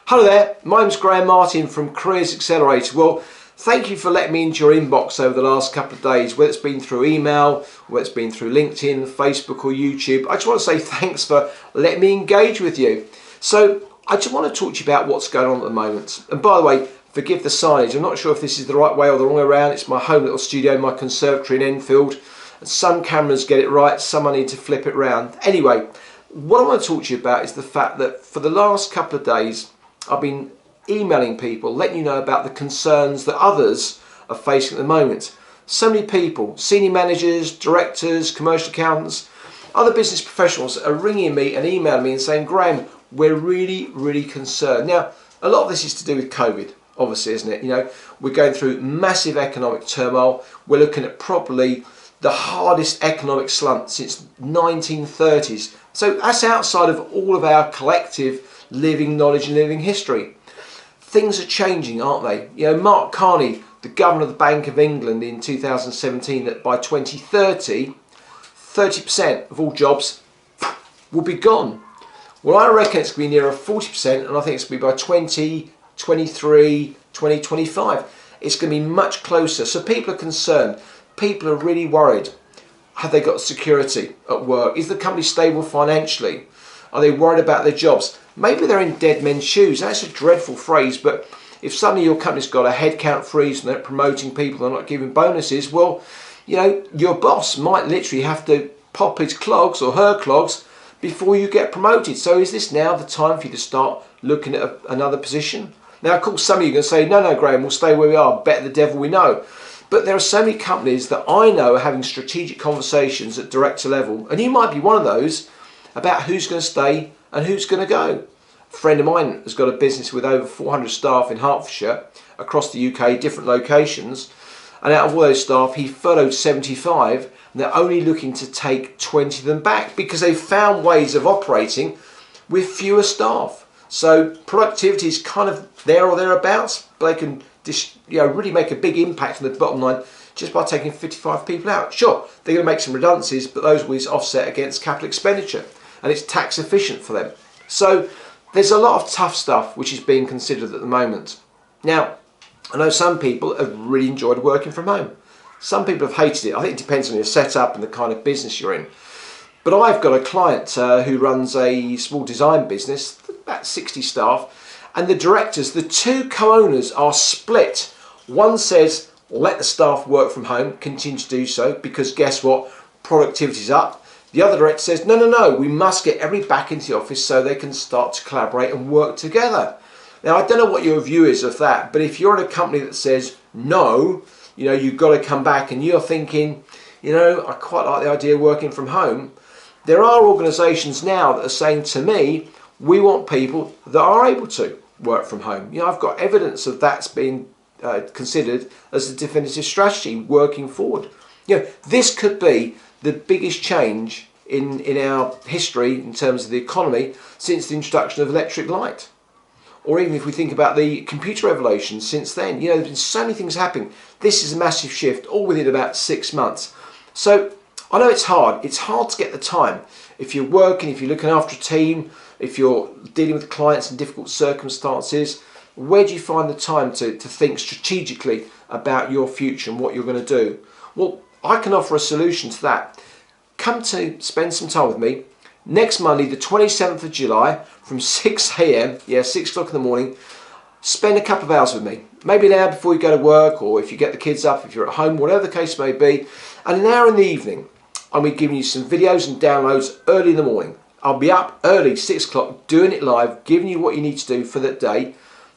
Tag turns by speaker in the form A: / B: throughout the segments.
A: Hello there, my name's Graham Martin from Careers Accelerator. Well, thank you for letting me into your inbox over the last couple of days, whether it's been through email, whether it's been through LinkedIn, Facebook or YouTube. I just want to say thanks for letting me engage with you. So I just want to talk to you about what's going on at the moment. And by the way, forgive the signage. I'm not sure if this is the right way or the wrong way around. It's my home little studio, my conservatory in Enfield. And some cameras get it right, some I need to flip it round. Anyway, what I want to talk to you about is the fact that for the last couple of days, I've been emailing people, letting you know about the concerns that others are facing at the moment. So many people, senior managers, directors, commercial accountants, other business professionals are ringing me and emailing me and saying, Graham, we're really concerned. Now, a lot of this is to do with COVID, obviously, isn't it? You know, we're going through massive economic turmoil. We're looking at probably the hardest economic slump since 1930s. So that's outside of all of our collective living knowledge and living history. Things are changing, aren't they? You know, Mark Carney, the governor of the Bank of England in 2017, that by 2030, 30% of all jobs will be gone. Well, I reckon it's going to be nearer 40%, and I think it's going to be by 2023, 2025. It's going to be much closer. So people are concerned. People are really worried. Have they got security at work? Is the company stable financially? Are they worried about their jobs? Maybe they're in dead men's shoes. That's a dreadful phrase, but if suddenly your company's got a headcount freeze and they're promoting people, they're not giving bonuses, well, you know, your boss might literally have to pop his clogs or her clogs before you get promoted. So is this now the time for you to start looking at another position? Now, of course, some of you are going to say, no, Graham, we'll stay where we are, better the devil we know. But there are so many companies that I know are having strategic conversations at director level, and you might be one of those, about who's going to stay and who's going to go. A friend of mine has got a business with over 400 staff in Hertfordshire, across the UK, different locations, and out of all those staff, he furloughed 75, and they're only looking to take 20 of them back because they've found ways of operating with fewer staff. So productivity is kind of there or thereabouts, but they can really make a big impact on the bottom line just by taking 55 people out. Sure, they're going to make some redundancies, but those will be offset against capital expenditure, and it's tax efficient for them. So there's a lot of tough stuff which is being considered at the moment. Now, I know some people have really enjoyed working from home. Some people have hated it. I think it depends on your setup and the kind of business you're in. But I've got a client who runs a small design business, about 60 staff, and the directors, the two co-owners, are split. One says, let the staff work from home, continue to do so, because guess what? Productivity's up. The other director says, no, we must get everybody back into the office so they can start to collaborate and work together. Now, I don't know what your view is of that, but if you're in a company that says, no, you know, you've got to come back, and you're thinking, you know, I quite like the idea of working from home, there are organisations now that are saying to me, we want people that are able to work from home. You know, I've got evidence of that's being considered as a definitive strategy working forward. You know, this could be the biggest change in our history in terms of the economy since the introduction of electric light. Or even if we think about the computer revolution since then, you know, there's been so many things happening. This is a massive shift, all within about 6 months. So I know it's hard. It's hard to get the time. If you're working, if you're looking after a team, if you're dealing with clients in difficult circumstances, where do you find the time to think strategically about your future and what you're going to do? Well, I can offer a solution to that. Come to spend some time with me next Monday, the 27th of July, from 6 a.m, 6 o'clock in the morning. Spend a couple of hours with me, maybe an hour before you go to work, or if you get the kids up, if you're at home, whatever the case may be, and an hour in the evening. I'll be giving you some videos and downloads early in the morning. I'll be up early, 6 o'clock, doing it live, giving you what you need to do for that day.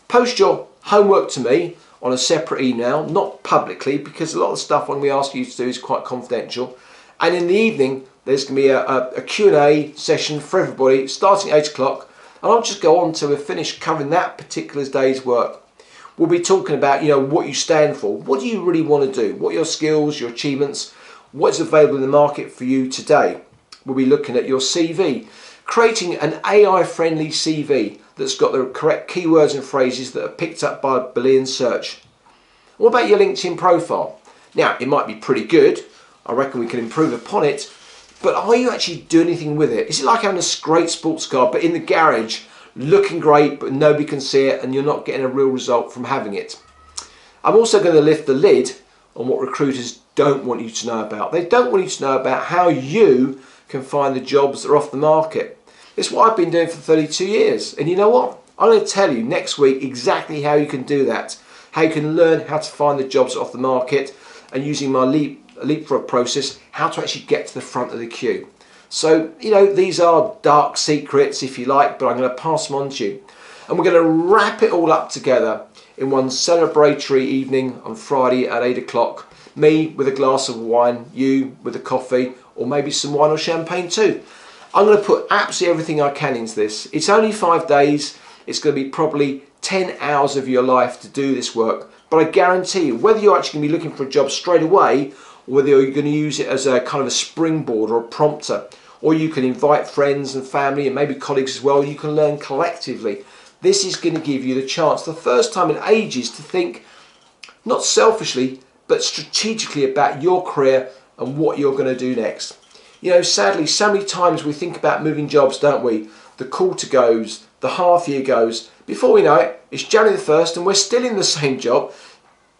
A: Post your homework to me on a separate email, not publicly, because a lot of the stuff when we ask you to do is quite confidential. And in the evening, there's going to be a Q&A session for everybody, starting at 8 o'clock, and I'll just go on to finish covering that particular day's work. We'll be talking about, you know, what you stand for. What do you really want to do? What are your skills, your achievements? What's available in the market for you today? We'll be looking at your CV, creating an AI-friendly CV that's got the correct keywords and phrases that are picked up by a Boolean search. What about your LinkedIn profile? Now, it might be pretty good. I reckon we can improve upon it. But are you actually doing anything with it? Is it like having a great sports car, but in the garage, looking great, but nobody can see it, and you're not getting a real result from having it. I'm also going to lift the lid on what recruiters don't want you to know about. They don't want you to know about how you can find the jobs that are off the market. It's what I've been doing for 32 years. And you know what? I'm going to tell you next week exactly how you can do that. How you can learn how to find the jobs off the market, and using my leapfrog process, how to actually get to the front of the queue. So, you know, these are dark secrets, if you like, but I'm going to pass them on to you. And we're going to wrap it all up together in one celebratory evening on Friday at 8 o'clock. Me with a glass of wine, you with a coffee, or maybe some wine or champagne too. I'm going to put absolutely everything I can into this. It's only 5 days. It's going to be probably 10 hours of your life to do this work. But I guarantee you, whether you're actually going to be looking for a job straight away, or whether you're going to use it as a kind of a springboard or a prompter, or you can invite friends and family and maybe colleagues as well, you can learn collectively. This is going to give you the chance, the first time in ages, to think not selfishly, but strategically about your career and what you're going to do next. You know, sadly, so many times we think about moving jobs, don't we? The quarter goes, the half year goes. Before we know it, it's January the 1st and we're still in the same job,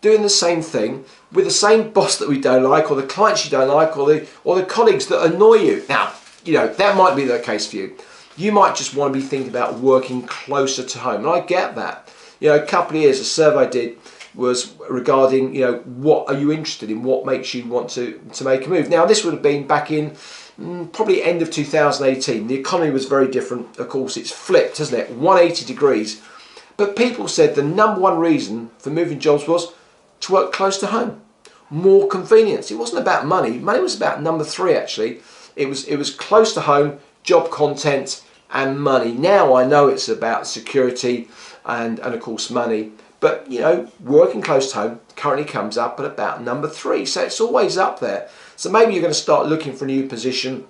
A: doing the same thing, with the same boss that we don't like, or the clients you don't like, or the colleagues that annoy you. Now, you know, that might be the case for you. You might just want to be thinking about working closer to home, and I get that. You know, a couple of years, a survey I did was regarding, you know, what are you interested in, what makes you want to make a move. Now, this would have been back in probably end of 2018. The economy was very different. Of course, it's flipped, hasn't it? 180 degrees. But people said the number one reason for moving jobs was to work close to home. More convenience. It wasn't about money. Money was about number 3, actually. It was close to home, job content, and money. Now I know it's about security and of course money. But, you know, working close to home currently comes up at about number 3. So it's always up there. So maybe you're going to start looking for a new position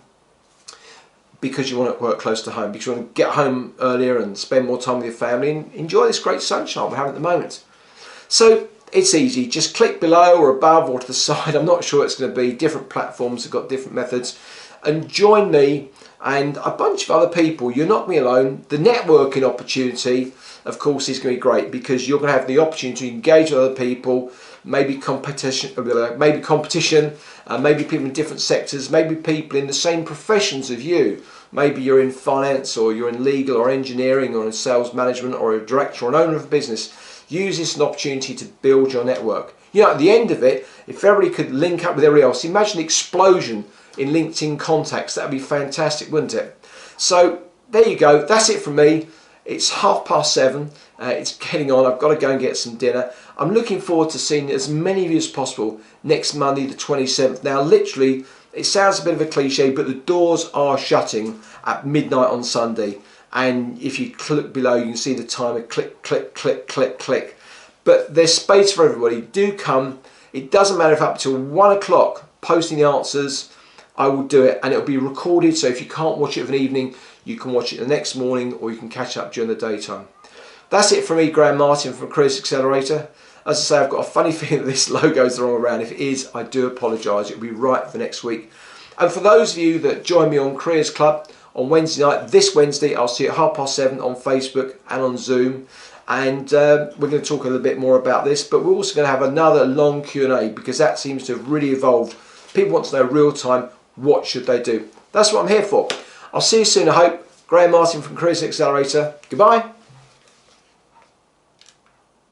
A: because you want to work close to home, because you want to get home earlier and spend more time with your family and enjoy this great sunshine we're having at the moment. So it's easy. Just click below or above or to the side. I'm not sure it's going to be. Different platforms have got different methods. And join me and a bunch of other people. You're not me alone. The networking opportunity, of course, is going to be great because you're going to have the opportunity to engage with other people, maybe competition, maybe people in different sectors, maybe people in the same professions as you. Maybe you're in finance, or you're in legal or engineering, or in sales management, or a director or an owner of a business. Use this as an opportunity to build your network. You know, at the end of it, if everybody could link up with everybody else, imagine the explosion in LinkedIn contacts. That would be fantastic, wouldn't it? So there you go. That's it from me. It's 7:30. It's getting on. I've got to go and get some dinner. I'm looking forward to seeing as many of you as possible next Monday, the 27th. Now, literally, it sounds a bit of a cliche, but the doors are shutting at midnight on Sunday. And if you click below, you can see the timer click, click, click, click, click. But there's space for everybody. Do come. It doesn't matter if up till 1 o'clock posting the answers. I will do it, and it'll be recorded, so if you can't watch it of an evening, you can watch it the next morning, or you can catch up during the daytime. That's it from me, Graham Martin from Careers Accelerator. As I say, I've got a funny feeling that this logo's the wrong around. If it is, I do apologise. It'll be right for next week. And for those of you that join me on Careers Club on Wednesday night, this Wednesday, I'll see you at 7:30 on Facebook and on Zoom. And we're going to talk a little bit more about this, but we're also going to have another long Q&A because that seems to have really evolved. People want to know real time, what should they do? That's what I'm here for. I'll see you soon, I hope. Graham Martin from Careers Accelerator. Goodbye.